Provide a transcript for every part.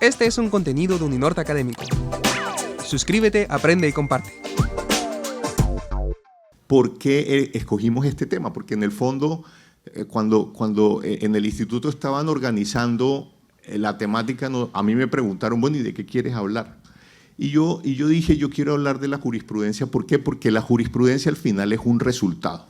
Este es un contenido de Uninorte Académico. Suscríbete, aprende y comparte. ¿Por qué escogimos este tema? Porque en el fondo, cuando en el instituto estaban organizando la temática, a mí me preguntaron, bueno, ¿y de qué quieres hablar? Y yo dije, yo quiero hablar de la jurisprudencia. ¿Por qué? Porque la jurisprudencia al final es un resultado.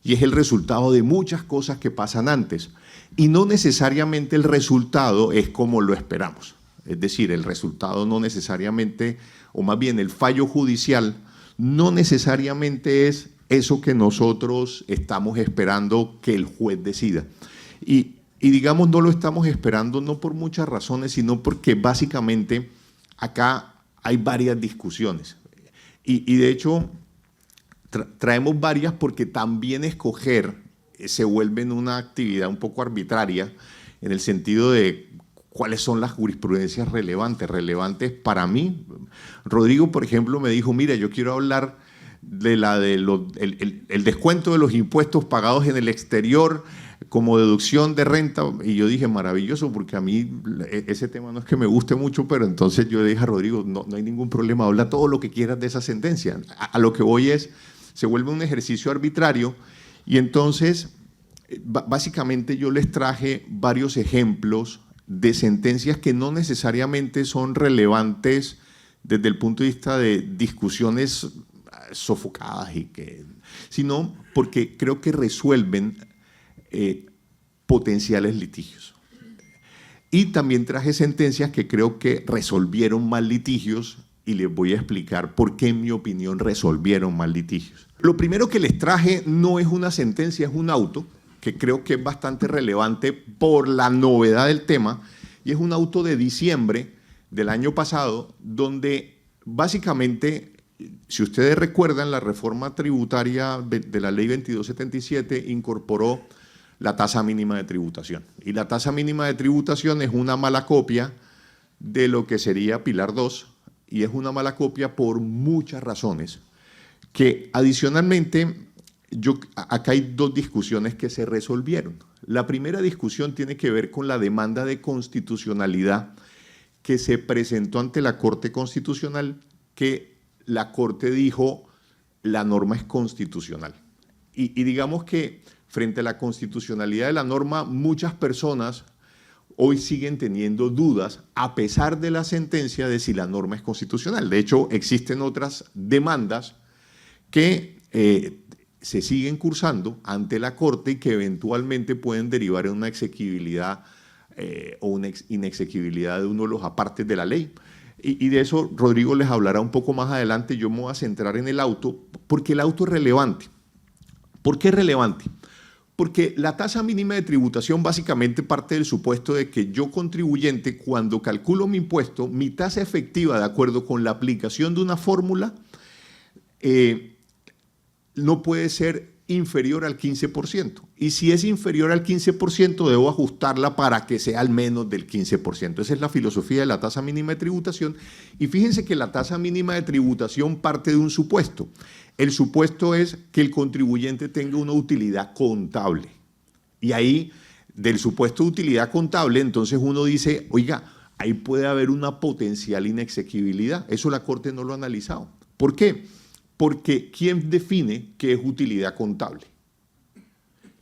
Y es el resultado de muchas cosas que pasan antes. Y no necesariamente el resultado es como lo esperamos. Es decir, el resultado no necesariamente, o más bien el fallo judicial, no necesariamente es eso que nosotros estamos esperando que el juez decida. Y digamos, no lo estamos esperando no por muchas razones, sino porque básicamente acá hay varias discusiones. Y de hecho, traemos varias porque también escoger se vuelve en una actividad un poco arbitraria en el sentido de cuáles son las jurisprudencias relevantes. Relevantes para mí. Rodrigo, por ejemplo, me dijo, mira, yo quiero hablar de el descuento de los impuestos pagados en el exterior como deducción de renta, y yo dije, maravilloso, porque a mí ese tema no es que me guste mucho, pero entonces yo le dije a Rodrigo, no hay ningún problema, habla todo lo que quieras de esa sentencia. A lo que voy es, se vuelve un ejercicio arbitrario, y entonces básicamente yo les traje varios ejemplos de sentencias que no necesariamente son relevantes desde el punto de vista de discusiones sofocadas, sino porque creo que resuelven potenciales litigios. Y también traje sentencias que creo que resolvieron mal litigios, y les voy a explicar por qué, en mi opinión, resolvieron mal litigios. Lo primero que les traje no es una sentencia, es un auto, que creo que es bastante relevante por la novedad del tema, y es un auto de diciembre del año pasado, donde básicamente, si ustedes recuerdan, la reforma tributaria de la ley 2277 incorporó la tasa mínima de tributación. Y la tasa mínima de tributación es una mala copia de lo que sería Pilar 2, y es una mala copia por muchas razones, que adicionalmente, acá hay dos discusiones que se resolvieron. La primera discusión tiene que ver con la demanda de constitucionalidad que se presentó ante la Corte Constitucional, que la Corte dijo la norma es constitucional. Y digamos que frente a la constitucionalidad de la norma, muchas personas hoy siguen teniendo dudas, a pesar de la sentencia, de si la norma es constitucional. De hecho, existen otras demandas que se siguen cursando ante la Corte y que eventualmente pueden derivar en una exequibilidad o una inexequibilidad de uno de los apartes de la ley. Y de eso Rodrigo les hablará un poco más adelante. Yo me voy a centrar en el auto, porque el auto es relevante. ¿Por qué es relevante? Porque la tasa mínima de tributación básicamente parte del supuesto de que yo, contribuyente, cuando calculo mi impuesto, mi tasa efectiva, de acuerdo con la aplicación de una fórmula, no puede ser inferior al 15%. Y si es inferior al 15%, debo ajustarla para que sea al menos del 15%. Esa es la filosofía de la tasa mínima de tributación. Y fíjense que la tasa mínima de tributación parte de un supuesto. El supuesto es que el contribuyente tenga una utilidad contable. Y ahí, del supuesto de utilidad contable, entonces uno dice, oiga, ahí puede haber una potencial inexequibilidad. Eso la Corte no lo ha analizado. ¿Por qué? Porque ¿quién define qué es utilidad contable?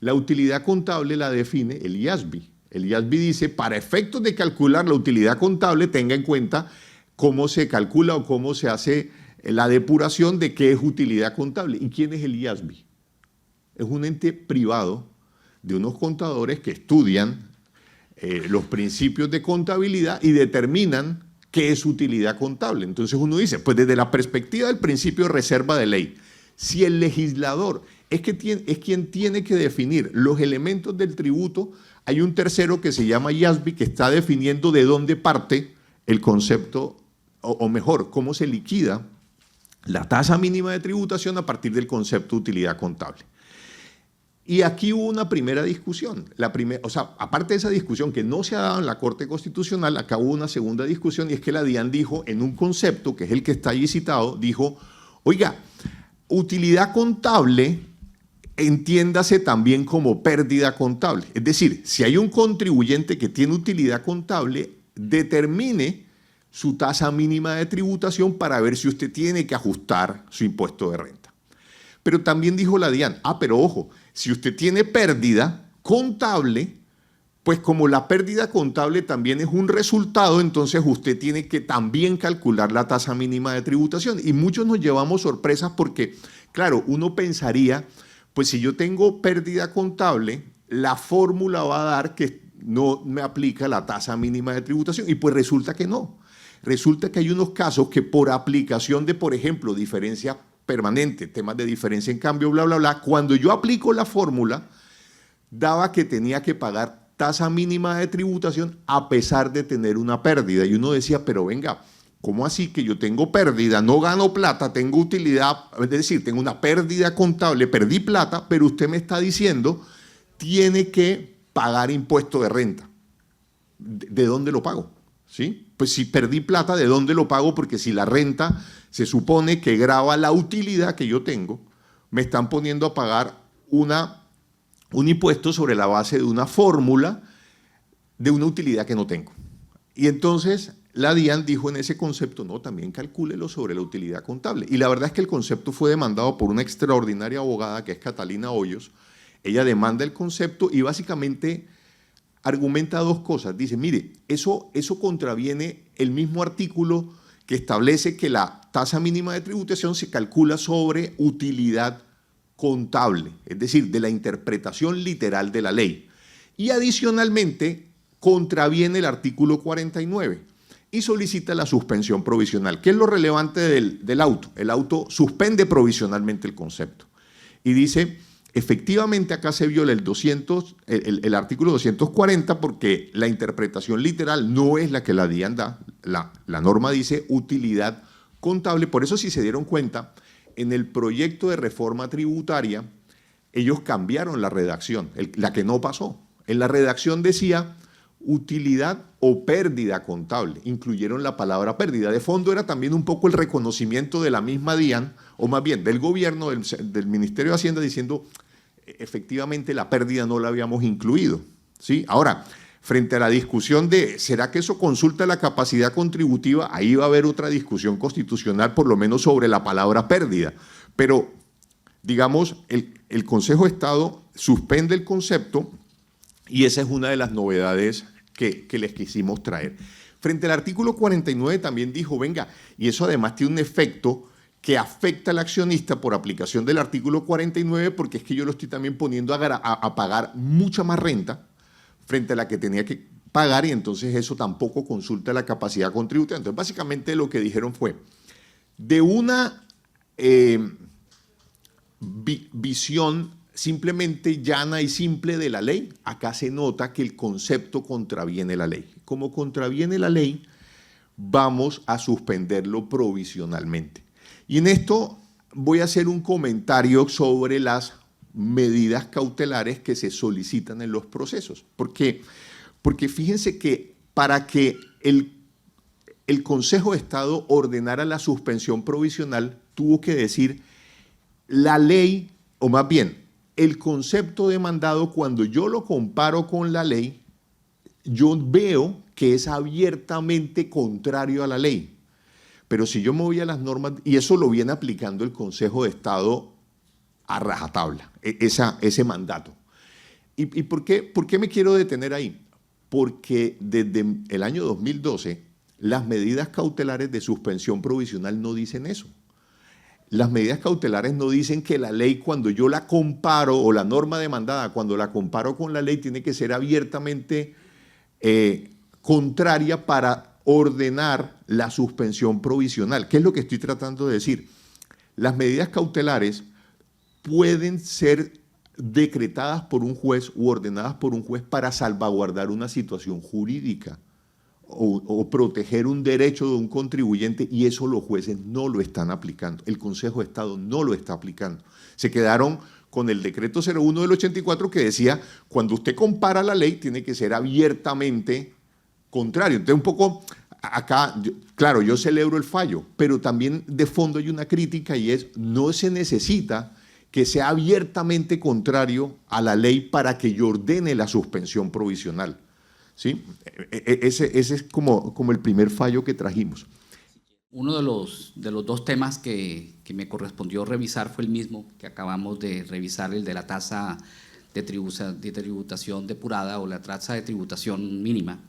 La utilidad contable la define el IASBI. El IASBI dice, para efectos de calcular la utilidad contable, tenga en cuenta cómo se calcula o cómo se hace la depuración de qué es utilidad contable. ¿Y quién es el IASBI? Es un ente privado de unos contadores que estudian los principios de contabilidad y determinan qué es utilidad contable. Entonces uno dice, pues desde la perspectiva del principio de reserva de ley, si el legislador es quien tiene que definir los elementos del tributo, hay un tercero que se llama IASBI que está definiendo de dónde parte el concepto, o mejor, cómo se liquida la tasa mínima de tributación a partir del concepto de utilidad contable. Y aquí hubo una primera discusión. O sea, aparte de esa discusión que no se ha dado en la Corte Constitucional, acá hubo una segunda discusión, y es que la DIAN dijo, en un concepto que es el que está allí citado, dijo, oiga, utilidad contable entiéndase también como pérdida contable. Es decir, si hay un contribuyente que tiene utilidad contable, determine su tasa mínima de tributación para ver si usted tiene que ajustar su impuesto de renta. Pero también dijo la DIAN, pero ojo, si usted tiene pérdida contable, pues como la pérdida contable también es un resultado, entonces usted tiene que también calcular la tasa mínima de tributación. Y muchos nos llevamos sorpresas porque, claro, uno pensaría, pues si yo tengo pérdida contable, la fórmula va a dar que no me aplica la tasa mínima de tributación. Y pues resulta que no. Resulta que hay unos casos que por aplicación de, por ejemplo, diferencia permanente, temas de diferencia en cambio, bla, bla, bla, cuando yo aplico la fórmula, daba que tenía que pagar tasa mínima de tributación a pesar de tener una pérdida. Y uno decía, pero venga, ¿cómo así que yo tengo pérdida, no gano plata, tengo utilidad? Es decir, tengo una pérdida contable, perdí plata, pero usted me está diciendo, tiene que pagar impuesto de renta. ¿De dónde lo pago? ¿Sí? Pues si perdí plata, ¿de dónde lo pago? Porque si la renta se supone que grava la utilidad que yo tengo, me están poniendo a pagar un impuesto sobre la base de una fórmula de una utilidad que no tengo. Y entonces la DIAN dijo en ese concepto, no, también calcúlelo sobre la utilidad contable. Y la verdad es que el concepto fue demandado por una extraordinaria abogada que es Catalina Hoyos. Ella demanda el concepto y básicamente argumenta dos cosas. Dice, mire, eso contraviene el mismo artículo que establece que la tasa mínima de tributación se calcula sobre utilidad contable, es decir, de la interpretación literal de la ley. Y adicionalmente contraviene el artículo 49 y solicita la suspensión provisional. ¿Qué es lo relevante del auto? El auto suspende provisionalmente el concepto y dice, efectivamente acá se viola el artículo 240 porque la interpretación literal no es la que la DIAN da, la norma dice utilidad contable. Por eso, si se dieron cuenta, en el proyecto de reforma tributaria ellos cambiaron la redacción, la que no pasó. En la redacción decía utilidad o pérdida contable, incluyeron la palabra pérdida. De fondo era también un poco el reconocimiento de la misma DIAN, o más bien del gobierno, del Ministerio de Hacienda, diciendo efectivamente la pérdida no la habíamos incluido, ¿sí? Ahora, frente a la discusión de ¿será que eso consulta la capacidad contributiva? Ahí va a haber otra discusión constitucional, por lo menos sobre la palabra pérdida. Pero, digamos, el Consejo de Estado suspende el concepto y esa es una de las novedades que les quisimos traer. Frente al artículo 49 también dijo, venga, y eso además tiene un efecto que afecta al accionista por aplicación del artículo 49, porque es que yo lo estoy también poniendo a pagar mucha más renta frente a la que tenía que pagar y entonces eso tampoco consulta la capacidad contributiva. Entonces, básicamente lo que dijeron fue, de una visión simplemente llana y simple de la ley, acá se nota que el concepto contraviene la ley. Como contraviene la ley, vamos a suspenderlo provisionalmente. Y en esto voy a hacer un comentario sobre las medidas cautelares que se solicitan en los procesos. Porque fíjense que para que el Consejo de Estado ordenara la suspensión provisional, tuvo que decir la ley, o más bien, el concepto demandado, cuando yo lo comparo con la ley, yo veo que es abiertamente contrario a la ley. Pero si yo me voy a las normas, y eso lo viene aplicando el Consejo de Estado a rajatabla, ese mandato. ¿Y por qué me quiero detener ahí? Porque desde el año 2012, las medidas cautelares de suspensión provisional no dicen eso. Las medidas cautelares no dicen que la ley, cuando yo la comparo, o la norma demandada, cuando la comparo con la ley, tiene que ser abiertamente contraria para ordenar la suspensión provisional. ¿Qué es lo que estoy tratando de decir? Las medidas cautelares pueden ser decretadas por un juez u ordenadas por un juez para salvaguardar una situación jurídica o proteger un derecho de un contribuyente, y eso los jueces no lo están aplicando. El Consejo de Estado no lo está aplicando. Se quedaron con el decreto 01 del 84 que decía, cuando usted compara la ley, tiene que ser abiertamente contrario. Entonces, un poco acá, claro, yo celebro el fallo, pero también de fondo hay una crítica y es, no se necesita que sea abiertamente contrario a la ley para que yo ordene la suspensión provisional. ¿sí? Ese es como el primer fallo que trajimos. Uno de los dos temas que me correspondió revisar fue el mismo que acabamos de revisar, el de la tasa de tributación depurada o la tasa de tributación mínima,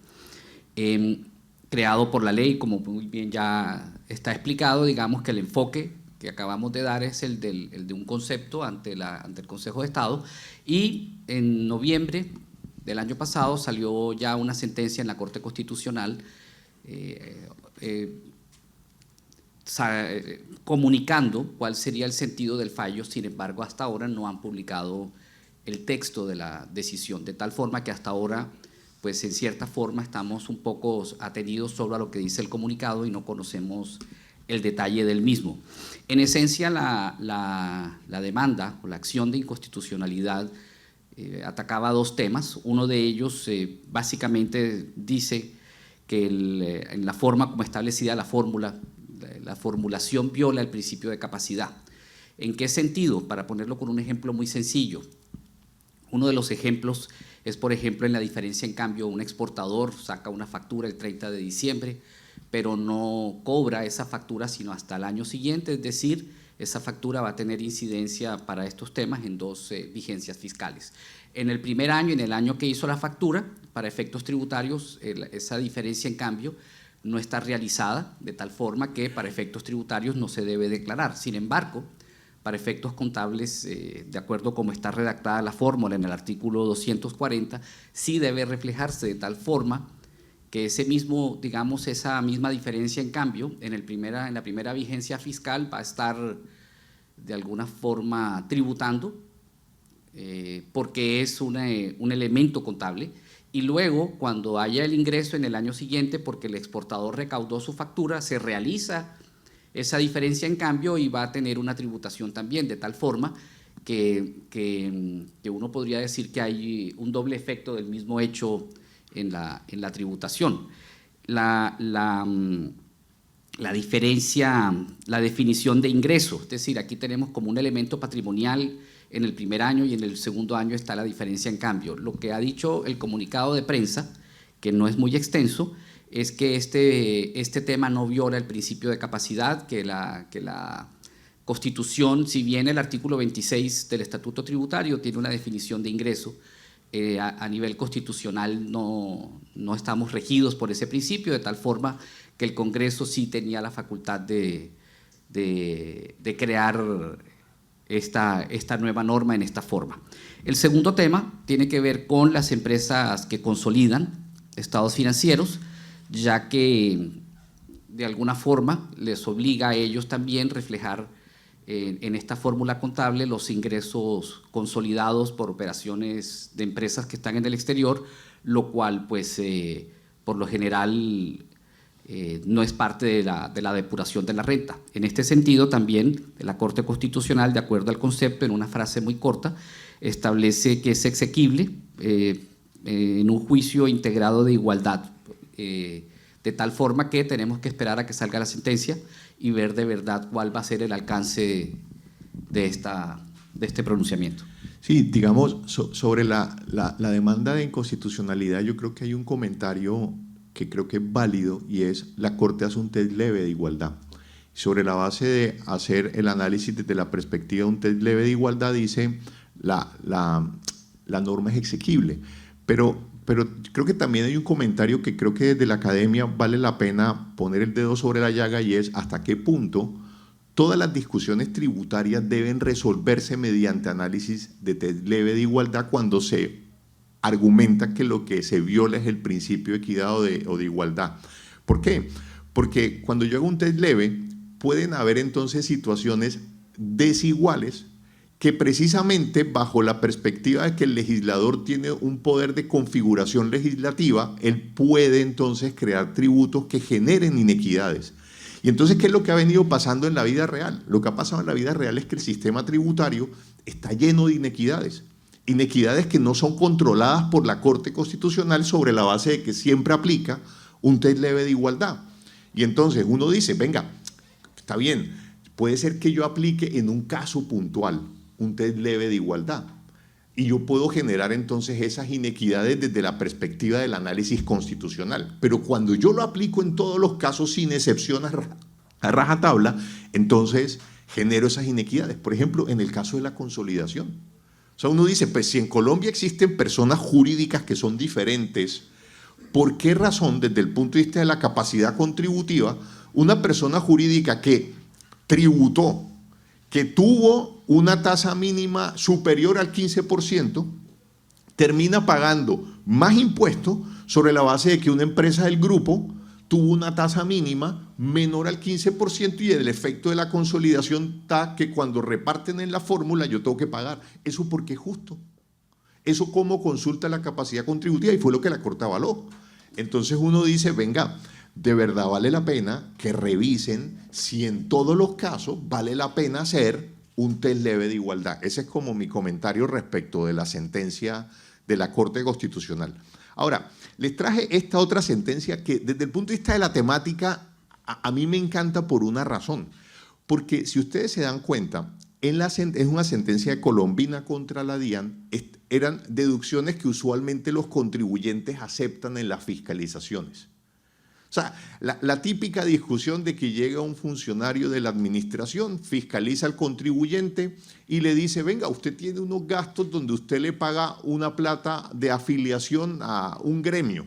creado por la ley, como muy bien ya está explicado. Digamos que el enfoque que acabamos de dar es el de un concepto ante el Consejo de Estado, y en noviembre del año pasado salió ya una sentencia en la Corte Constitucional comunicando cuál sería el sentido del fallo. Sin embargo, hasta ahora no han publicado el texto de la decisión, de tal forma que hasta ahora, pues en cierta forma, estamos un poco atenidos solo a lo que dice el comunicado y no conocemos el detalle del mismo. En esencia, la demanda o la acción de inconstitucionalidad atacaba dos temas. Uno de ellos básicamente dice que en la forma como establecida la formulación viola el principio de capacidad. ¿En qué sentido? Para ponerlo con un ejemplo muy sencillo. Uno de los ejemplos es, por ejemplo, en la diferencia en cambio. Un exportador saca una factura el 30 de diciembre, pero no cobra esa factura sino hasta el año siguiente, es decir, esa factura va a tener incidencia para estos temas en dos vigencias fiscales. En el primer año, en el año que hizo la factura, para efectos tributarios, esa diferencia en cambio no está realizada, de tal forma que para efectos tributarios no se debe declarar. Sin embargo, para efectos contables, de acuerdo como está redactada la fórmula en el artículo 240, sí debe reflejarse, de tal forma que esa misma diferencia en cambio en la primera vigencia fiscal va a estar de alguna forma tributando, porque es un elemento contable, y luego cuando haya el ingreso en el año siguiente, porque el exportador recaudó su factura, se realiza esa diferencia en cambio y va a tener una tributación también, de tal forma que uno podría decir que hay un doble efecto del mismo hecho en la tributación. La diferencia, la definición de ingreso, es decir, aquí tenemos como un elemento patrimonial en el primer año y en el segundo año está la diferencia en cambio. Lo que ha dicho el comunicado de prensa, que no es muy extenso, es que este tema no viola el principio de capacidad, que la Constitución, si bien el artículo 26 del Estatuto Tributario tiene una definición de ingreso, a nivel constitucional no estamos regidos por ese principio, de tal forma que el Congreso sí tenía la facultad de crear esta nueva norma en esta forma. El segundo tema tiene que ver con las empresas que consolidan estados financieros, ya que de alguna forma les obliga a ellos también reflejar en esta fórmula contable los ingresos consolidados por operaciones de empresas que están en el exterior, lo cual pues por lo general no es parte de la depuración de la renta. En este sentido también la Corte Constitucional, de acuerdo al concepto, en una frase muy corta, establece que es exequible en un juicio integrado de igualdad, de tal forma que tenemos que esperar a que salga la sentencia y ver de verdad cuál va a ser el alcance de este pronunciamiento. Sí, digamos, sobre la demanda de inconstitucionalidad, yo creo que hay un comentario que creo que es válido, y es: la Corte hace un test leve de igualdad. Sobre la base de hacer el análisis desde la perspectiva de un test leve de igualdad, dice la norma es exequible. Pero creo que también hay un comentario que creo que desde la academia vale la pena poner el dedo sobre la llaga, y es hasta qué punto todas las discusiones tributarias deben resolverse mediante análisis de test leve de igualdad cuando se argumenta que lo que se viola es el principio de equidad o de igualdad. ¿Por qué? Porque cuando yo hago un test leve, pueden haber entonces situaciones desiguales que precisamente bajo la perspectiva de que el legislador tiene un poder de configuración legislativa, él puede entonces crear tributos que generen inequidades. Y entonces, ¿qué es lo que ha venido pasando en la vida real? Lo que ha pasado en la vida real es que el sistema tributario está lleno de inequidades. Inequidades que no son controladas por la Corte Constitucional sobre la base de que siempre aplica un test leve de igualdad. Y entonces uno dice, venga, está bien, puede ser que yo aplique en un caso puntual un test leve de igualdad. Y yo puedo generar entonces esas inequidades desde la perspectiva del análisis constitucional. Pero cuando yo lo aplico en todos los casos, sin excepción a rajatabla, entonces genero esas inequidades. Por ejemplo, en el caso de la consolidación. O sea, uno dice, pues si en Colombia existen personas jurídicas que son diferentes, ¿por qué razón, desde el punto de vista de la capacidad contributiva, una persona jurídica que tributó, que tuvo una tasa mínima superior al 15%, termina pagando más impuestos sobre la base de que una empresa del grupo tuvo una tasa mínima menor al 15% y el efecto de la consolidación está que cuando reparten en la fórmula yo tengo que pagar? ¿Eso por qué es justo? ¿Eso cómo consulta la capacidad contributiva? Y fue lo que la Corte avaló. Entonces uno dice, venga, de verdad vale la pena que revisen si en todos los casos vale la pena hacer un test leve de igualdad. Ese es como mi comentario respecto de la sentencia de la Corte Constitucional. Ahora, les traje esta otra sentencia que desde el punto de vista de la temática a mí me encanta por una razón. Porque si ustedes se dan cuenta, es una sentencia de Colombina contra la DIAN, eran deducciones que usualmente los contribuyentes aceptan en las fiscalizaciones. O sea, la típica discusión de que llega un funcionario de la administración, fiscaliza al contribuyente y le dice, venga, usted tiene unos gastos donde usted le paga una plata de afiliación a un gremio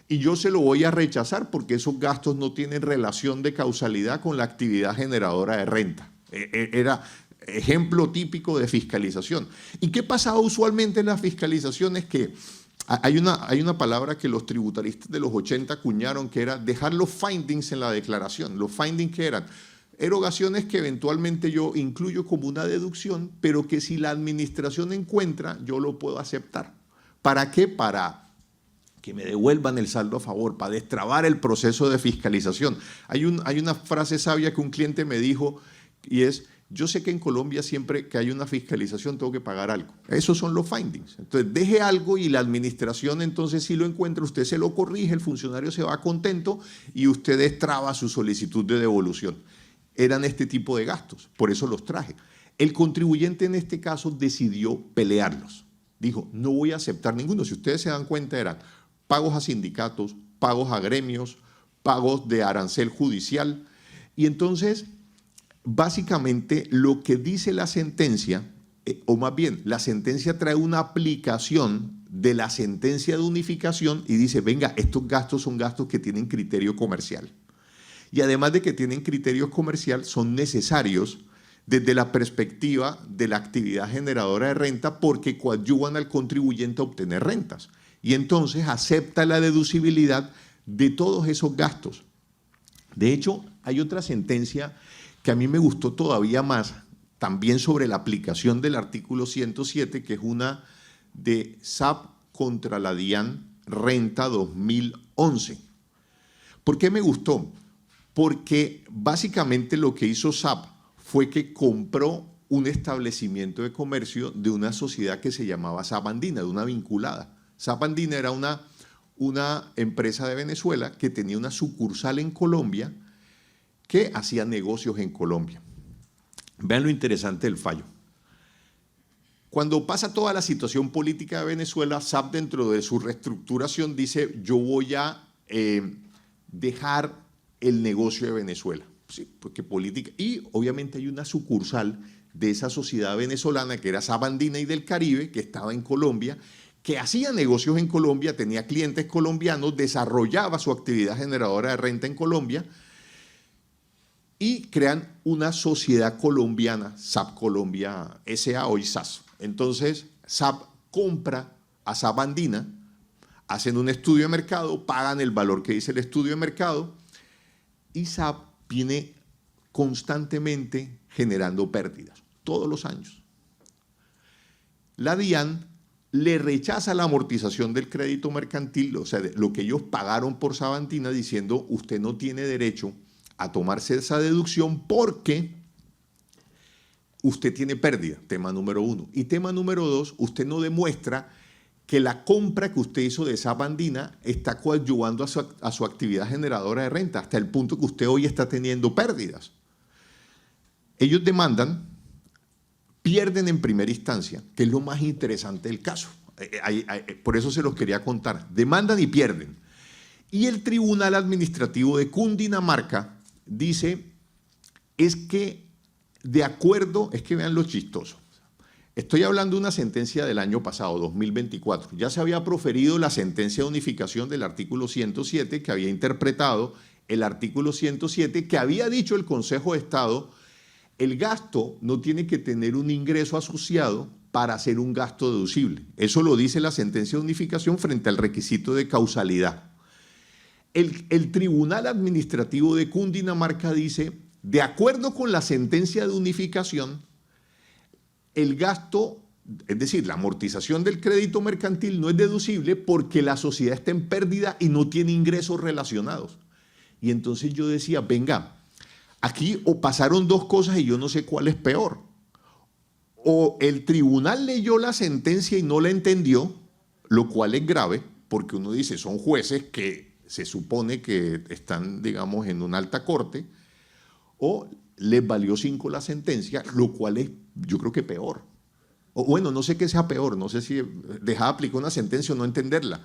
y yo se lo voy a rechazar porque esos gastos no tienen relación de causalidad con la actividad generadora de renta. Era ejemplo típico de fiscalización. ¿Y qué pasaba usualmente en las fiscalizaciones? Que hay una palabra que los tributaristas de los 80 acuñaron, que era dejar los findings en la declaración. Los findings que eran erogaciones que eventualmente yo incluyo como una deducción, pero que si la administración encuentra, yo lo puedo aceptar. ¿Para qué? Para que me devuelvan el saldo a favor, para destrabar el proceso de fiscalización. Hay una frase sabia que un cliente me dijo y es: yo sé que en Colombia siempre que hay una fiscalización tengo que pagar algo. Esos son los findings. Entonces, deje algo y la administración entonces si lo encuentra, usted se lo corrige, el funcionario se va contento y usted destraba su solicitud de devolución. Eran este tipo de gastos, por eso los traje. El contribuyente en este caso decidió pelearlos. Dijo, no voy a aceptar ninguno. Si ustedes se dan cuenta, eran pagos a sindicatos, pagos a gremios, pagos de arancel judicial. Y entonces, básicamente, lo que dice la sentencia, o más bien, la sentencia trae una aplicación de la sentencia de unificación y dice, venga, estos gastos son gastos que tienen criterio comercial. Y además de que tienen criterio comercial, son necesarios desde la perspectiva de la actividad generadora de renta porque coadyuvan al contribuyente a obtener rentas. Y entonces acepta la deducibilidad de todos esos gastos. De hecho, hay otra sentencia que a mí me gustó todavía más, también sobre la aplicación del artículo 107, que es una de SAP contra la DIAN Renta 2011. ¿Por qué me gustó? Porque básicamente lo que hizo SAP fue que compró un establecimiento de comercio de una sociedad que se llamaba SAP Andina, de una vinculada. SAP Andina era una empresa de Venezuela que tenía una sucursal en Colombia que hacía negocios en Colombia. Vean lo interesante del fallo. Cuando pasa toda la situación política de Venezuela, SAP dentro de su reestructuración dice, yo voy a dejar el negocio de Venezuela. Sí, porque política. Y obviamente hay una sucursal de esa sociedad venezolana que era SAP Andina y del Caribe, que estaba en Colombia, que hacía negocios en Colombia, tenía clientes colombianos, desarrollaba su actividad generadora de renta en Colombia y crean una sociedad colombiana, SAP Colombia S.A. hoy SAS. Entonces, SAP compra a SAP Andina, hacen un estudio de mercado, pagan el valor que dice el estudio de mercado y SAP viene constantemente generando pérdidas, todos los años. La DIAN le rechaza la amortización del crédito mercantil, o sea, lo que ellos pagaron por SAP Andina, diciendo usted no tiene derecho a tomarse esa deducción porque usted tiene pérdida, tema número 1. Y tema número 2, usted no demuestra que la compra que usted hizo de SAP Andina está coadyuvando a su actividad generadora de renta, hasta el punto que usted hoy está teniendo pérdidas. Ellos demandan, pierden en primera instancia, que es lo más interesante del caso. Por eso se los quería contar. Demandan y pierden. Y el Tribunal Administrativo de Cundinamarca dice, es que de acuerdo, es que vean lo chistoso. Estoy hablando de una sentencia del año pasado, 2024. Ya se había proferido la sentencia de unificación del artículo 107, que había interpretado el artículo 107, que había dicho el Consejo de Estado, el gasto no tiene que tener un ingreso asociado para ser un gasto deducible. Eso lo dice la sentencia de unificación frente al requisito de causalidad. El Tribunal Administrativo de Cundinamarca dice, de acuerdo con la sentencia de unificación, el gasto, es decir, la amortización del crédito mercantil no es deducible porque la sociedad está en pérdida y no tiene ingresos relacionados. Y entonces yo decía, venga, aquí o pasaron dos cosas y yo no sé cuál es peor. O el tribunal leyó la sentencia y no la entendió, lo cual es grave, porque uno dice, son jueces que se supone que están, digamos, en una alta corte, o les valió 5 la sentencia, lo cual es, yo creo que peor. O bueno, no sé qué sea peor, no sé si dejar de aplicar una sentencia o no entenderla.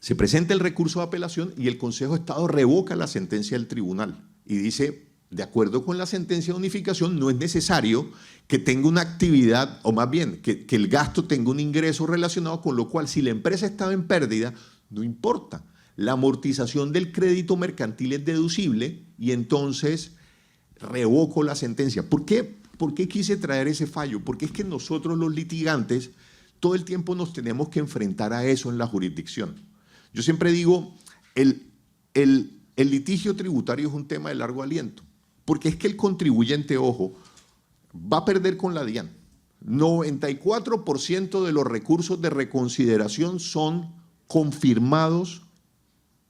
Se presenta el recurso de apelación y el Consejo de Estado revoca la sentencia del tribunal y dice, de acuerdo con la sentencia de unificación, no es necesario que tenga una actividad, o más bien, que el gasto tenga un ingreso relacionado, con lo cual si la empresa estaba en pérdida, no importa. La amortización del crédito mercantil es deducible y entonces revoco la sentencia. ¿Por qué quise traer ese fallo? Porque es que nosotros los litigantes todo el tiempo nos tenemos que enfrentar a eso en la jurisdicción. Yo siempre digo, el litigio tributario es un tema de largo aliento, porque es que el contribuyente, ojo, va a perder con la DIAN. 94% de los recursos de reconsideración son confirmados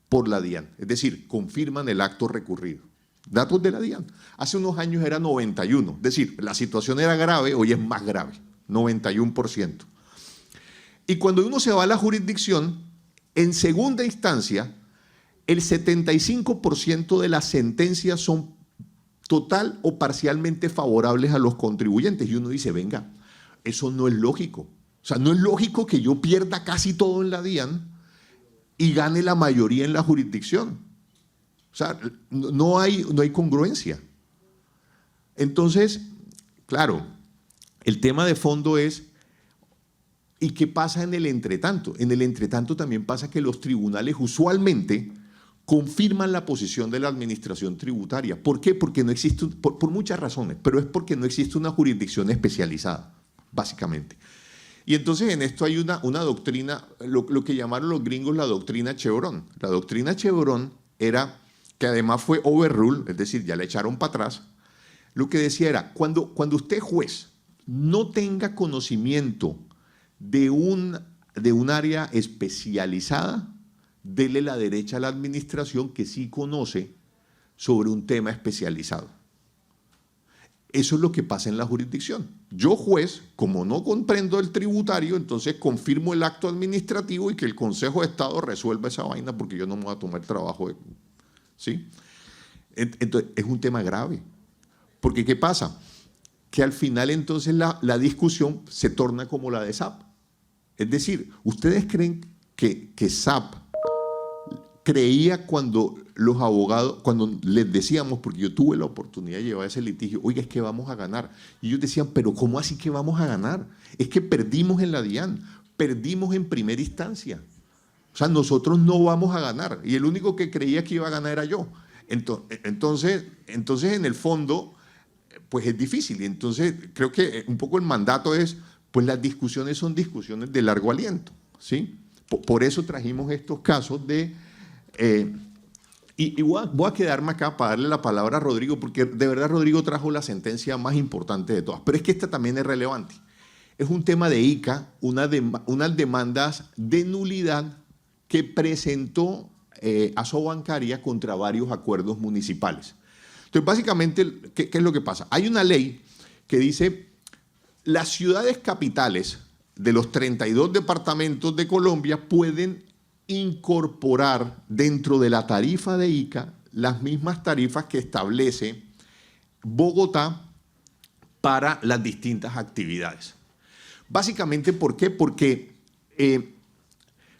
por la DIAN, es decir, confirman el acto recurrido. Datos de la DIAN. Hace unos años era 91, es decir, la situación era grave, hoy es más grave, 91%. Y cuando uno se va a la jurisdicción, en segunda instancia, el 75% de las sentencias son total o parcialmente favorables a los contribuyentes. Y uno dice, venga, eso no es lógico. O sea, no es lógico que yo pierda casi todo en la DIAN y gane la mayoría en la jurisdicción. O sea, no hay congruencia. Entonces, claro, el tema de fondo es, ¿y qué pasa en el entretanto? En el entretanto también pasa que los tribunales usualmente confirman la posición de la administración tributaria. ¿Por qué? Porque no existe, por muchas razones, pero es porque no existe una jurisdicción especializada, básicamente. Y entonces en esto hay una doctrina, lo que llamaron los gringos la doctrina Chevron. La doctrina Chevron era, que además fue overruled, es decir, ya le echaron para atrás, lo que decía era, cuando usted juez no tenga conocimiento de un área especializada, dele la derecha a la administración que sí conoce sobre un tema especializado. Eso es lo que pasa en la jurisdicción. Yo, juez, como no comprendo el tributario, entonces confirmo el acto administrativo y que el Consejo de Estado resuelva esa vaina porque yo no me voy a tomar trabajo. ¿Sí? Entonces, es un tema grave. Porque, ¿qué pasa? Que al final, entonces, la discusión se torna como la de SAP. Es decir, ¿ustedes creen que SAP creía cuando los abogados, cuando les decíamos, porque yo tuve la oportunidad de llevar ese litigio, oiga, es que vamos a ganar? Y ellos decían, pero ¿cómo así que vamos a ganar? Es que perdimos en la DIAN, perdimos en primera instancia. O sea, nosotros no vamos a ganar. Y el único que creía que iba a ganar era yo. Entonces en el fondo, pues es difícil. Y entonces creo que un poco el mandato es, pues las discusiones son discusiones de largo aliento, ¿sí? Por eso trajimos estos casos de... y voy a quedarme acá para darle la palabra a Rodrigo, porque de verdad Rodrigo trajo la sentencia más importante de todas. Pero es que esta también es relevante. Es un tema de ICA, unas demandas de nulidad que presentó Asobancaria contra varios acuerdos municipales. Entonces, básicamente, ¿qué es lo que pasa? Hay una ley que dice, las ciudades capitales de los 32 departamentos de Colombia pueden incorporar dentro de la tarifa de ICA las mismas tarifas que establece Bogotá para las distintas actividades. Básicamente, ¿por qué? Porque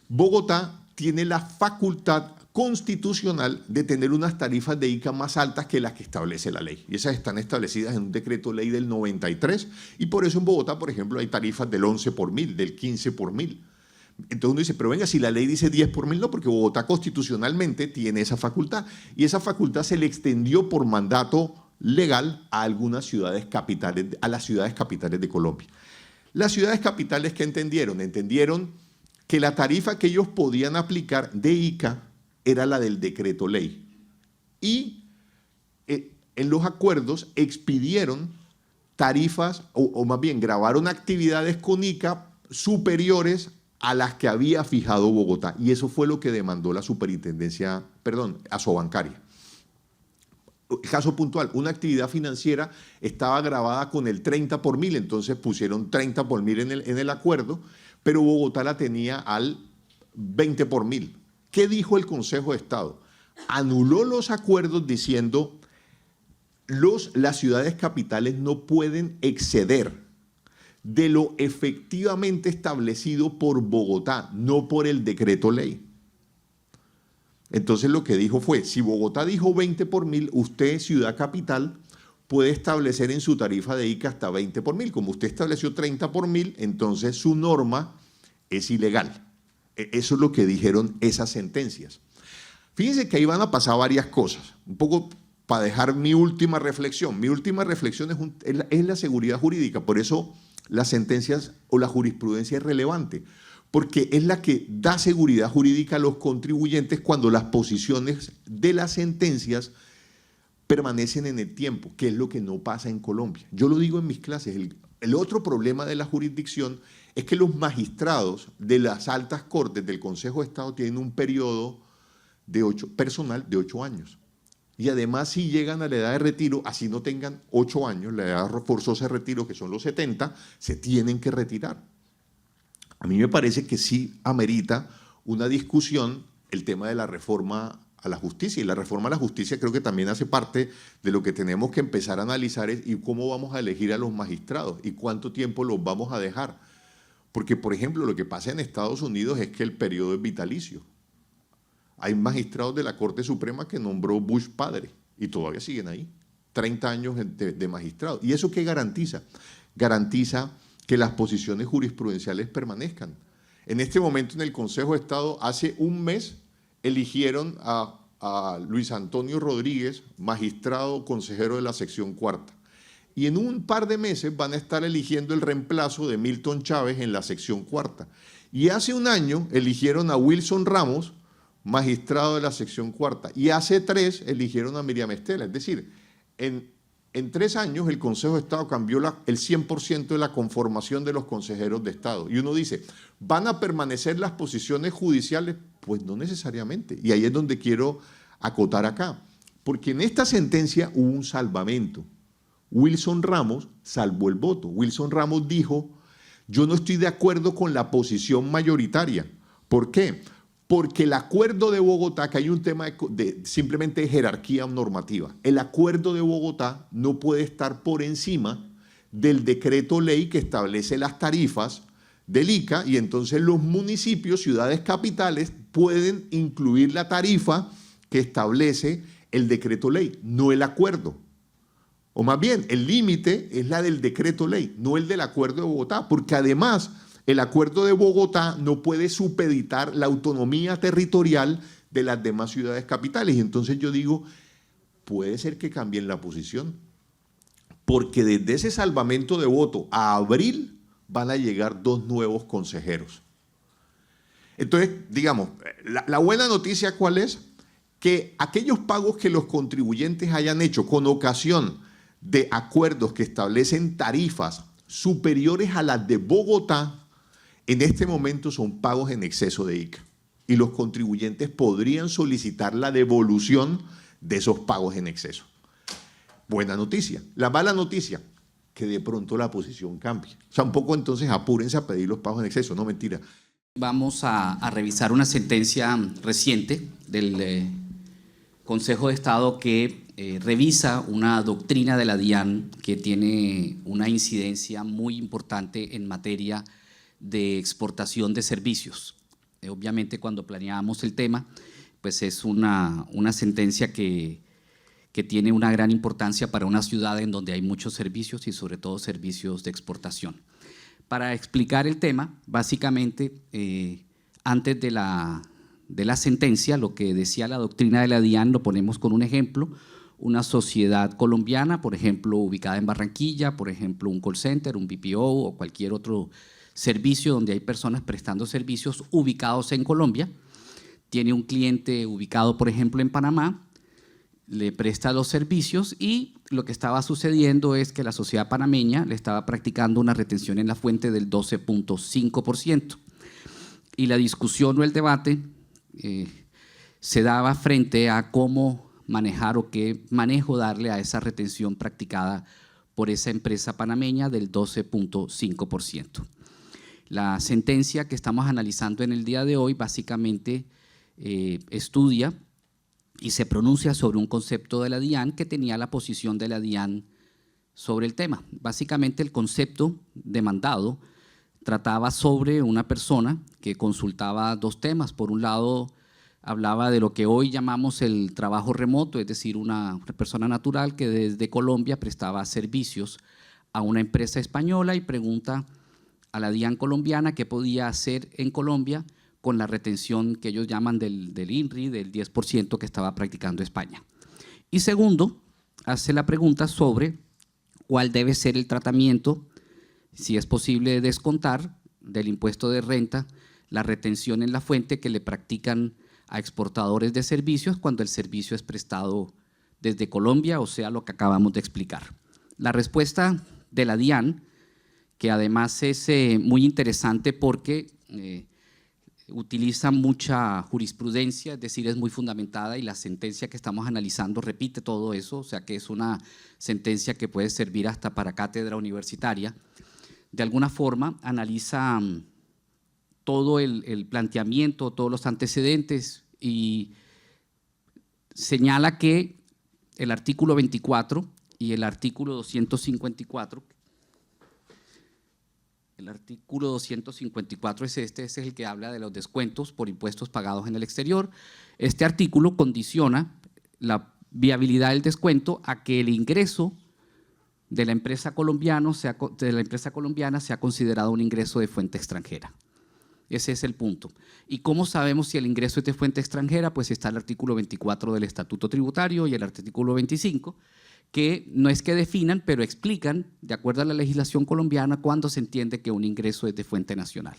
Bogotá tiene la facultad constitucional de tener unas tarifas de ICA más altas que las que establece la ley. Y esas están establecidas en un decreto ley del 93, y por eso en Bogotá, por ejemplo, hay tarifas del 11 por mil, del 15 por mil. Entonces uno dice, pero venga, si la ley dice 10 por mil, no, porque Bogotá constitucionalmente tiene esa facultad, y esa facultad se le extendió por mandato legal a algunas ciudades capitales, a las ciudades capitales de Colombia. Las ciudades capitales, ¿qué entendieron? Entendieron que la tarifa que ellos podían aplicar de ICA era la del decreto ley. Y en los acuerdos expidieron tarifas, o más bien grabaron actividades con ICA superiores a las que había fijado Bogotá. Y eso fue lo que demandó la superintendencia, perdón, Asobancaria. Caso puntual, una actividad financiera estaba grabada con el 30 por mil, entonces pusieron 30 por mil en el acuerdo, pero Bogotá la tenía al 20 por mil. ¿Qué dijo el Consejo de Estado? Anuló los acuerdos diciendo las ciudades capitales no pueden exceder de lo efectivamente establecido por Bogotá, no por el decreto ley. Entonces lo que dijo fue, si Bogotá dijo 20 por mil, usted, ciudad capital, puede establecer en su tarifa de ICA hasta 20 por mil. Como usted estableció 30 por mil, entonces su norma es ilegal. Eso es lo que dijeron esas sentencias. Fíjense que ahí van a pasar varias cosas. Un poco para dejar mi última reflexión. Mi última reflexión es la seguridad jurídica. Por eso las sentencias o la jurisprudencia es relevante, porque es la que da seguridad jurídica a los contribuyentes cuando las posiciones de las sentencias permanecen en el tiempo, que es lo que no pasa en Colombia. Yo lo digo en mis clases. El otro problema de la jurisdicción es que los magistrados de las altas cortes del Consejo de Estado tienen un periodo personal de 8 años. Y además, si llegan a la edad de retiro, así no tengan 8 años, la edad forzosa de retiro, que son los 70, se tienen que retirar. A mí me parece que sí amerita una discusión el tema de la reforma a la justicia. Y la reforma a la justicia creo que también hace parte de lo que tenemos que empezar a analizar y cómo vamos a elegir a los magistrados y cuánto tiempo los vamos a dejar. Porque, por ejemplo, lo que pasa en Estados Unidos es que el periodo es vitalicio. Hay magistrados de la Corte Suprema que nombró Bush padre y todavía siguen ahí, 30 años de magistrado. ¿Y eso qué garantiza? Garantiza que las posiciones jurisprudenciales permanezcan. En este momento en el Consejo de Estado, hace un mes, eligieron a Luis Antonio Rodríguez, magistrado consejero de la sección cuarta. Y en un par de meses van a estar eligiendo el reemplazo de Milton Chávez en la sección cuarta. Y hace un año eligieron a Wilson Ramos, magistrado de la sección cuarta. Y hace 3 eligieron a Miriam Estela. Es decir, en 3 años el Consejo de Estado cambió el 100% de la conformación de los consejeros de Estado. Y uno dice, ¿van a permanecer las posiciones judiciales? Pues no necesariamente. Y ahí es donde quiero acotar acá. Porque en esta sentencia hubo un salvamento. Wilson Ramos salvó el voto. Wilson Ramos dijo, yo no estoy de acuerdo con la posición mayoritaria. ¿Por qué? Porque el acuerdo de Bogotá, que hay un tema de simplemente jerarquía normativa, el acuerdo de Bogotá no puede estar por encima del decreto ley que establece las tarifas del ICA, y entonces los municipios, ciudades capitales, pueden incluir la tarifa que establece el decreto ley, no el acuerdo. O más bien, el límite es la del decreto ley, no el del acuerdo de Bogotá, porque además el acuerdo de Bogotá no puede supeditar la autonomía territorial de las demás ciudades capitales. Y entonces yo digo, puede ser que cambien la posición, porque desde ese salvamento de voto a abril van a llegar 2 nuevos consejeros. Entonces, digamos, la buena noticia, ¿cuál es? Que aquellos pagos que los contribuyentes hayan hecho con ocasión de acuerdos que establecen tarifas superiores a las de Bogotá, en este momento son pagos en exceso de ICA. Y los contribuyentes podrían solicitar la devolución de esos pagos en exceso. Buena noticia. La mala noticia, que de pronto la posición cambie. O sea, un poco entonces apúrense a pedir los pagos en exceso, no mentira. Vamos a revisar una sentencia reciente del Consejo de Estado que revisa una doctrina de la DIAN que tiene una incidencia muy importante en materia de exportación de servicios. Obviamente, cuando planeábamos el tema, pues es una sentencia que tiene una gran importancia para una ciudad en donde hay muchos servicios y sobre todo servicios de exportación. Para explicar el tema, básicamente, antes de la sentencia, lo que decía la doctrina de la DIAN lo ponemos con un ejemplo: una sociedad colombiana, por ejemplo, ubicada en Barranquilla, por ejemplo, un call center, un BPO o cualquier otro servicio donde hay personas prestando servicios ubicados en Colombia, tiene un cliente ubicado, por ejemplo, en Panamá, le presta los servicios y lo que estaba sucediendo es que la sociedad panameña le estaba practicando una retención en la fuente del 12.5%. Y la discusión o el debate se daba frente a cómo manejar o qué manejo darle a esa retención practicada por esa empresa panameña del 12.5%. La sentencia que estamos analizando en el día de hoy básicamente estudia y se pronuncia sobre un concepto de la DIAN que tenía la posición de la DIAN sobre el tema. Básicamente el concepto demandado trataba sobre una persona que consultaba dos temas. Por un lado, hablaba de lo que hoy llamamos el trabajo remoto, es decir, una persona natural que desde Colombia prestaba servicios a una empresa española y pregunta a la DIAN colombiana qué podía hacer en Colombia con la retención que ellos llaman del INRI, del 10% que estaba practicando España. Y segundo, hace la pregunta sobre cuál debe ser el tratamiento, si es posible descontar del impuesto de renta la retención en la fuente que le practican a exportadores de servicios cuando el servicio es prestado desde Colombia, o sea, lo que acabamos de explicar. La respuesta de la DIAN, que además es muy interesante porque utiliza mucha jurisprudencia, es decir, es muy fundamentada y la sentencia que estamos analizando repite todo eso, o sea que es una sentencia que puede servir hasta para cátedra universitaria. De alguna forma analiza todo el planteamiento, todos los antecedentes y señala que el artículo 24 y el artículo 254, el artículo 254 es es el que habla de los descuentos por impuestos pagados en el exterior. Este artículo condiciona la viabilidad del descuento a que el ingreso de la empresa colombiana sea considerado un ingreso de fuente extranjera. Ese es el punto. ¿Y cómo sabemos si el ingreso es de fuente extranjera? Pues está el artículo 24 del Estatuto Tributario y el artículo 25, que no es que definan, pero explican, de acuerdo a la legislación colombiana, cuándo se entiende que un ingreso es de fuente nacional.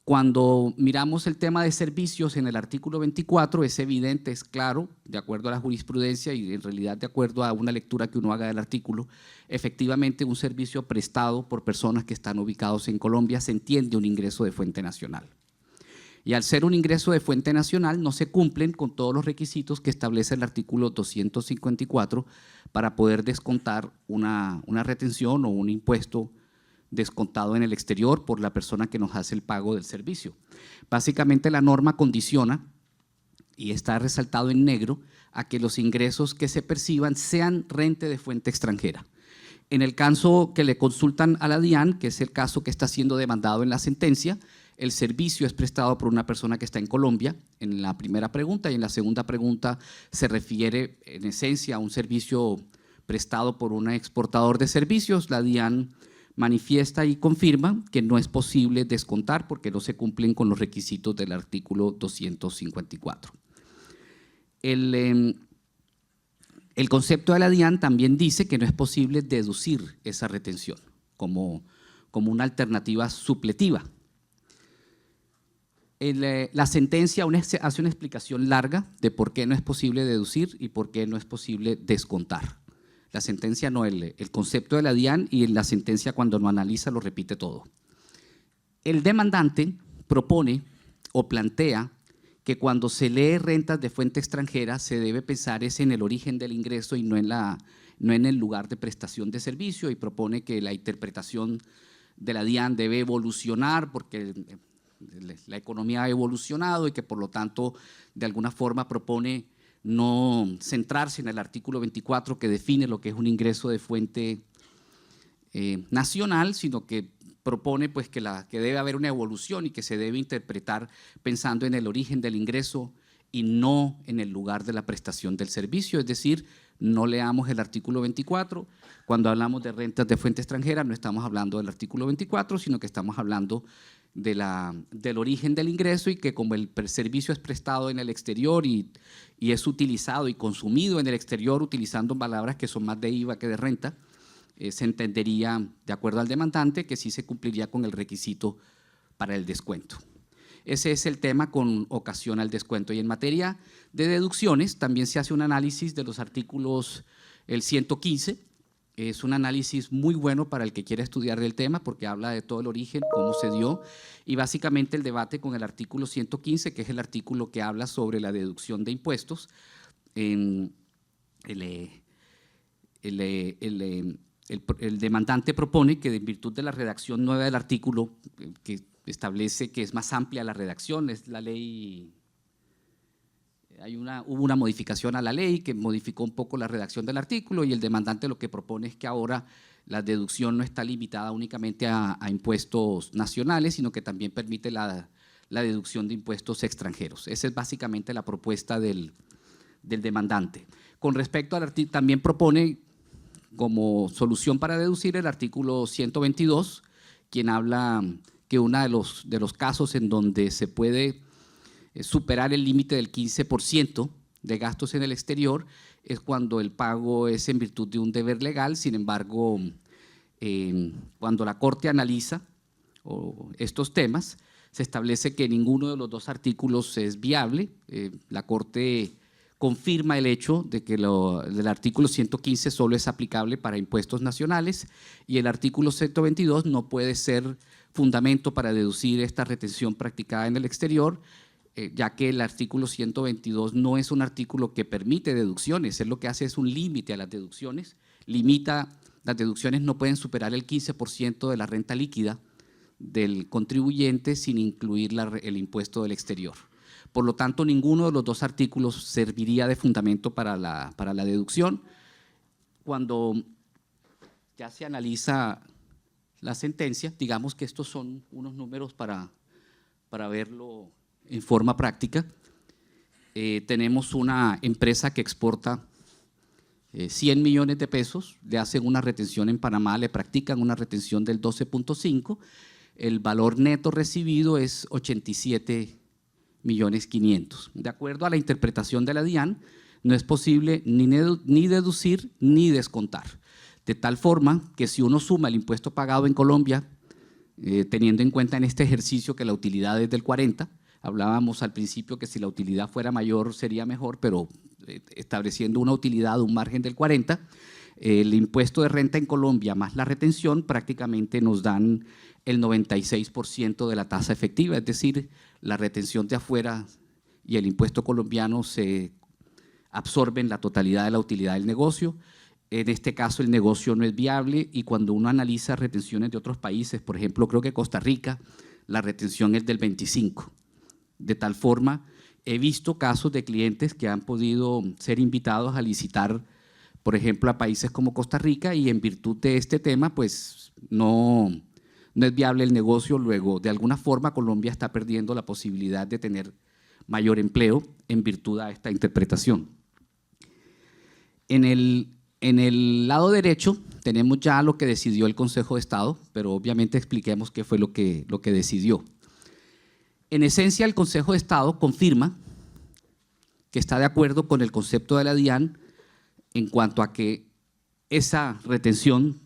Cuando miramos el tema de servicios en el artículo 24, es evidente, es claro, de acuerdo a la jurisprudencia y en realidad de acuerdo a una lectura que uno haga del artículo, efectivamente un servicio prestado por personas que están ubicados en Colombia se entiende un ingreso de fuente nacional. Y al ser un ingreso de fuente nacional no se cumplen con todos los requisitos que establece el artículo 254 para poder descontar una retención o un impuesto descontado en el exterior por la persona que nos hace el pago del servicio. Básicamente la norma condiciona, y está resaltado en negro, a que los ingresos que se perciban sean renta de fuente extranjera. En el caso que le consultan a la DIAN, que es el caso que está siendo demandado en la sentencia, el servicio es prestado por una persona que está en Colombia, en la primera pregunta, y en la segunda pregunta se refiere en esencia a un servicio prestado por un exportador de servicios. La DIAN manifiesta y confirma que no es posible descontar porque no se cumplen con los requisitos del artículo 254. El concepto de la DIAN también dice que no es posible deducir esa retención como una alternativa supletiva. La sentencia hace una explicación larga de por qué no es posible deducir y por qué no es posible descontar. La sentencia no, el concepto de la DIAN, y en la sentencia cuando lo analiza lo repite todo. El demandante propone o plantea que cuando se lee rentas de fuente extranjera se debe pensar es en el origen del ingreso y no en el lugar de prestación de servicio, y propone que la interpretación de la DIAN debe evolucionar porque la economía ha evolucionado y que por lo tanto de alguna forma propone no centrarse en el artículo 24 que define lo que es un ingreso de fuente nacional, sino que propone pues, que debe haber una evolución y que se debe interpretar pensando en el origen del ingreso y no en el lugar de la prestación del servicio. Es decir, no leamos el artículo 24. Cuando hablamos de rentas de fuente extranjera no estamos hablando del artículo 24, sino que estamos hablando del origen del ingreso, y que como el servicio es prestado en el exterior y es utilizado y consumido en el exterior utilizando palabras que son más de IVA que de renta, se entendería, de acuerdo al demandante, que sí se cumpliría con el requisito para el descuento. Ese es el tema con ocasión al descuento. Y en materia de deducciones también se hace un análisis de los artículos, el 115, es un análisis muy bueno para el que quiera estudiar del tema porque habla de todo el origen, cómo se dio, y básicamente el debate con el artículo 115, que es el artículo que habla sobre la deducción de impuestos. El demandante propone que en virtud de la redacción nueva del artículo, que establece que es más amplia la redacción, es la ley, hubo una modificación a la ley que modificó un poco la redacción del artículo, y el demandante lo que propone es que ahora la deducción no está limitada únicamente a impuestos nacionales, sino que también permite la deducción de impuestos extranjeros. Esa es básicamente la propuesta del demandante. Con respecto al artículo, también propone como solución para deducir el artículo 122, quien habla que uno de los casos en donde se puede superar el límite del 15% de gastos en el exterior es cuando el pago es en virtud de un deber legal. Sin embargo, cuando la Corte analiza estos temas, se establece que ninguno de los dos artículos es viable. La Corte confirma el hecho de que el artículo 115 solo es aplicable para impuestos nacionales y el artículo 122 no puede ser fundamento para deducir esta retención practicada en el exterior, ya que el artículo 122 no es un artículo que permite deducciones, él lo que hace es un límite a las deducciones, las deducciones no pueden superar el 15% de la renta líquida del contribuyente sin incluir el impuesto del exterior. Por lo tanto, ninguno de los dos artículos serviría de fundamento para la deducción. Cuando ya se analiza la sentencia, digamos que estos son unos números para verlo en forma práctica. Tenemos una empresa que exporta 100 millones de pesos, le hacen una retención en Panamá, le practican una retención del 12.5, el valor neto recibido es 87.500.000. De acuerdo a la interpretación de la DIAN, no es posible ni deducir ni descontar, de tal forma que si uno suma el impuesto pagado en Colombia, teniendo en cuenta en este ejercicio que la utilidad es del 40%, hablábamos al principio que si la utilidad fuera mayor sería mejor, pero estableciendo una utilidad, un margen del 40%, el impuesto de renta en Colombia más la retención prácticamente nos dan el 96% de la tasa efectiva, es decir, la retención de afuera y el impuesto colombiano se absorben la totalidad de la utilidad del negocio. En este caso el negocio no es viable y cuando uno analiza retenciones de otros países, por ejemplo, creo que Costa Rica, la retención es del 25%. De tal forma, he visto casos de clientes que han podido ser invitados a licitar, por ejemplo, a países como Costa Rica y en virtud de este tema, pues no es viable el negocio. Luego, de alguna forma, Colombia está perdiendo la posibilidad de tener mayor empleo en virtud de esta interpretación. En el lado derecho tenemos ya lo que decidió el Consejo de Estado, pero obviamente expliquemos qué fue lo que decidió. En esencia, el Consejo de Estado confirma que está de acuerdo con el concepto de la DIAN en cuanto a que esa retención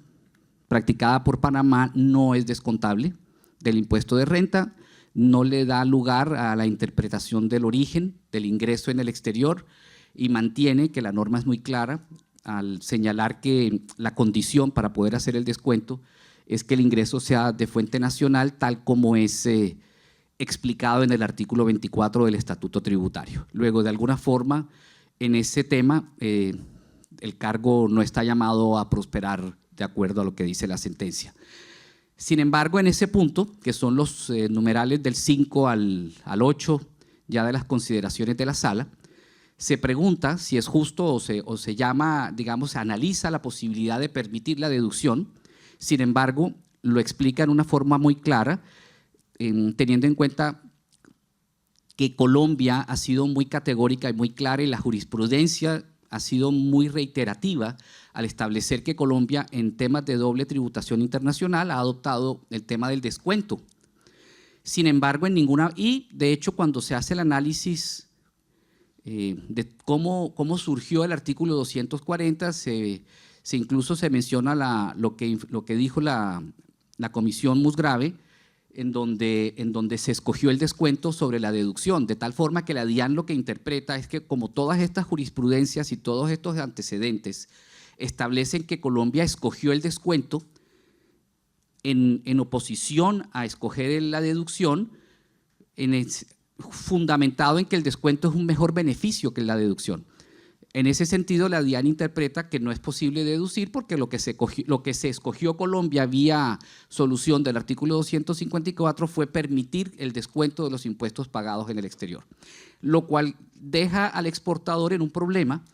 practicada por Panamá no es descontable del impuesto de renta, no le da lugar a la interpretación del origen del ingreso en el exterior y mantiene que la norma es muy clara al señalar que la condición para poder hacer el descuento es que el ingreso sea de fuente nacional tal como es explicado en el artículo 24 del Estatuto Tributario. Luego, de alguna forma, en ese tema, el cargo no está llamado a prosperar de acuerdo a lo que dice la sentencia. Sin embargo, en ese punto, que son los numerales del 5 al 8, ya de las consideraciones de la sala, se pregunta si es justo o se llama, digamos, se analiza la posibilidad de permitir la deducción. Sin embargo, lo explica en una forma muy clara, teniendo en cuenta que Colombia ha sido muy categórica y muy clara y la jurisprudencia ha sido muy reiterativa al establecer que Colombia en temas de doble tributación internacional ha adoptado el tema del descuento. Sin embargo, y de hecho cuando se hace el análisis de cómo surgió el artículo 240, incluso se menciona lo que dijo la Comisión Musgrave, en donde se escogió el descuento sobre la deducción, de tal forma que la DIAN lo que interpreta es que como todas estas jurisprudencias y todos estos antecedentes establecen que Colombia escogió el descuento en oposición a escoger la deducción, fundamentado en que el descuento es un mejor beneficio que la deducción. En ese sentido, la DIAN interpreta que no es posible deducir porque lo que se escogió Colombia vía solución del artículo 254 fue permitir el descuento de los impuestos pagados en el exterior, lo cual deja al exportador en un problema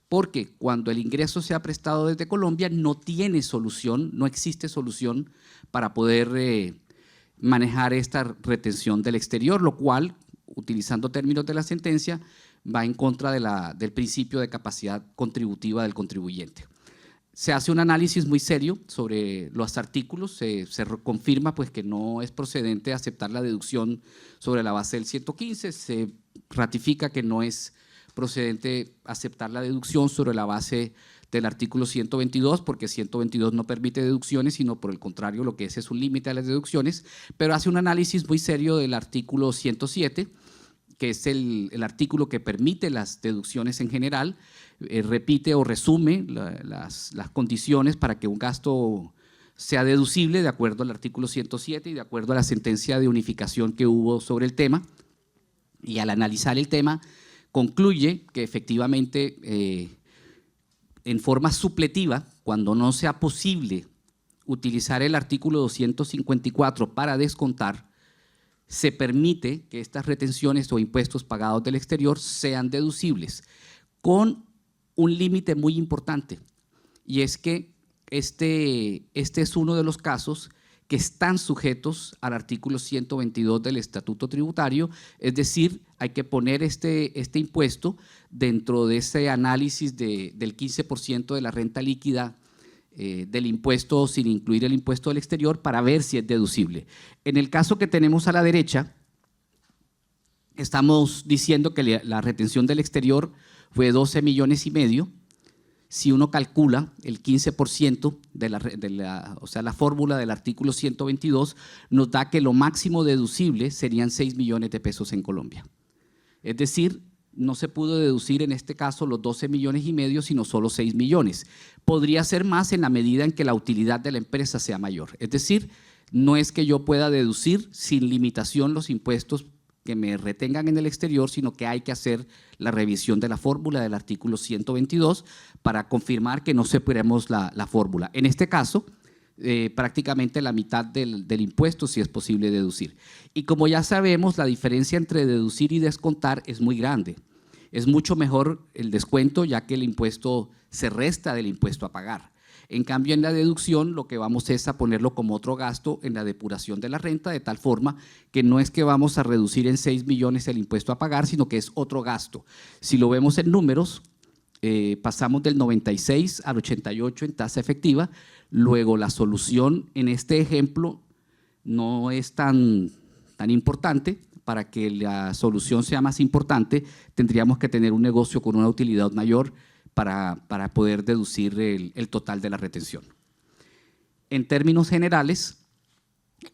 porque cuando el ingreso se ha prestado desde Colombia no tiene solución, no existe solución para poder manejar esta retención del exterior, lo cual, utilizando términos de la sentencia, va en contra del principio de capacidad contributiva del contribuyente. Se hace un análisis muy serio sobre los artículos, se confirma pues, que no es procedente aceptar la deducción sobre la base del 115, se ratifica que no es procedente aceptar la deducción sobre la base del artículo 122, porque 122 no permite deducciones, sino por el contrario lo que es un límite a las deducciones, pero hace un análisis muy serio del artículo 107, que es el artículo que permite las deducciones en general, repite o resume las condiciones para que un gasto sea deducible de acuerdo al artículo 107 y de acuerdo a la sentencia de unificación que hubo sobre el tema. Y al analizar el tema, concluye que efectivamente en forma supletiva, cuando no sea posible utilizar el artículo 254 para descontar, se permite que estas retenciones o impuestos pagados del exterior sean deducibles, con un límite muy importante, y es que este es uno de los casos que están sujetos al artículo 122 del Estatuto Tributario, es decir, hay que poner este impuesto dentro de ese análisis del 15% de la renta líquida del impuesto sin incluir el impuesto del exterior para ver si es deducible. En el caso que tenemos a la derecha, estamos diciendo que la retención del exterior fue 12,5 millones. Si uno calcula el 15% o sea, la fórmula del artículo 122, nos da que lo máximo deducible serían 6 millones de pesos en Colombia. Es decir, no se pudo deducir en este caso los 12,5 millones, sino solo 6 millones. Podría ser más en la medida en que la utilidad de la empresa sea mayor. Es decir, no es que yo pueda deducir sin limitación los impuestos que me retengan en el exterior, sino que hay que hacer la revisión de la fórmula del artículo 122 para confirmar que no superemos la fórmula. En este caso, prácticamente la mitad del impuesto sí es posible deducir. Y como ya sabemos, la diferencia entre deducir y descontar es muy grande. Es mucho mejor el descuento, ya que el impuesto se resta del impuesto a pagar. En cambio, en la deducción lo que vamos es a ponerlo como otro gasto en la depuración de la renta, de tal forma que no es que vamos a reducir en 6 millones el impuesto a pagar, sino que es otro gasto. Si lo vemos en números, pasamos del 96 al 88 en tasa efectiva. Luego la solución en este ejemplo no es tan importante. Para que la solución sea más importante, tendríamos que tener un negocio con una utilidad mayor para poder deducir el total de la retención. En términos generales,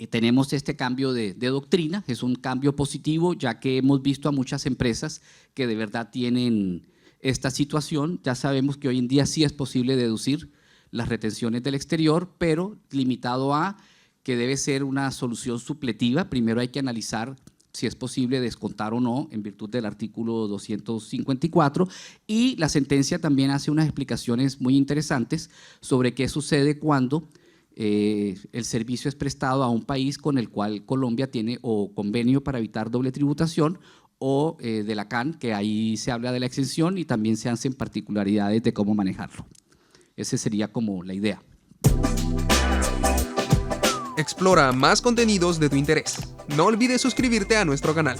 tenemos este cambio de doctrina, es un cambio positivo, ya que hemos visto a muchas empresas que de verdad tienen esta situación. Ya sabemos que hoy en día sí es posible deducir las retenciones del exterior, pero limitado a que debe ser una solución supletiva. Primero hay que analizar si es posible descontar o no en virtud del artículo 254, y la sentencia también hace unas explicaciones muy interesantes sobre qué sucede cuando el servicio es prestado a un país con el cual Colombia tiene o convenio para evitar doble tributación o de la CAN, que ahí se habla de la exención y también se hacen particularidades de cómo manejarlo. Esa sería como la idea. Explora más contenidos de tu interés. No olvides suscribirte a nuestro canal.